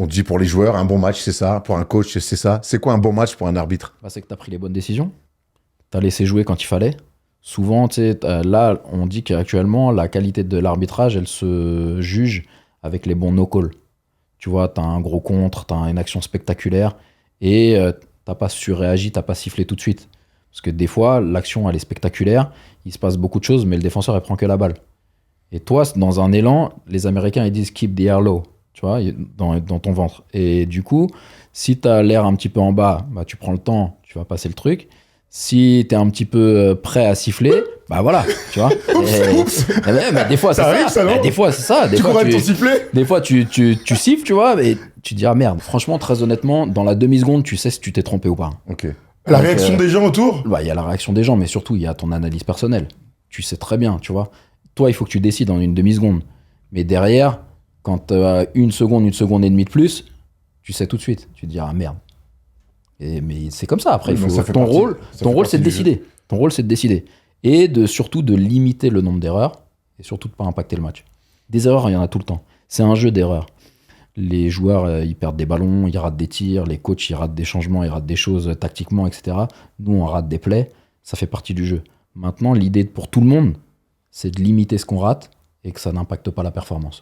On dit pour les joueurs, un bon match, c'est ça. Pour un coach, c'est ça. C'est quoi un bon match pour un arbitre? Bah, c'est que tu as pris les bonnes décisions. Tu as laissé jouer quand il fallait. Souvent, tu sais, là, on dit qu'actuellement, la qualité de l'arbitrage, elle se juge avec les bons no-call. Tu vois, tu as un gros contre, tu as une action spectaculaire et t'as pas surréagi, t'as pas sifflé tout de suite. Parce que des fois, l'action, elle est spectaculaire, il se passe beaucoup de choses, mais le défenseur, il prend que la balle. Et toi, dans un élan, les Américains, ils disent keep the air low, tu vois, dans ton ventre. Et du coup, si tu as l'air un petit peu en bas, bah, tu prends le temps, tu vas passer le truc. Si tu es un petit peu prêt à siffler, bah voilà, tu vois. Mais des fois, c'est arrive, ça, non? Des fois, c'est ça. Des Tu fois, cours avec ton sifflet? des fois, tu siffles, tu vois, et tu te dis, ah merde. Franchement, très honnêtement, dans la demi-seconde, tu sais si tu t'es trompé ou pas. Ok. La Donc, réaction des gens autour? bah, il y a la réaction des gens, mais surtout, il y a ton analyse personnelle. Tu sais très bien, tu vois. Toi, il faut que tu décides en une demi-seconde. Mais derrière, quand tu as une seconde et demie de plus, tu sais tout de suite. Tu te dis, ah merde. Mais c'est comme ça. Après, Oui, il donc faut, ça fait ton partie- rôle, ça ton fait rôle, partie c'est de du jeu. décider. Ton rôle, c'est de décider. Et surtout de limiter le nombre d'erreurs et surtout de ne pas impacter le match. Des erreurs, il y en a tout le temps. C'est un jeu d'erreurs. Les joueurs, ils perdent des ballons, ils ratent des tirs, les coachs, ils ratent des changements, ils ratent des choses tactiquement, etc. Nous, on rate des plays, ça fait partie du jeu. Maintenant, l'idée pour tout le monde, c'est de limiter ce qu'on rate et que ça n'impacte pas la performance.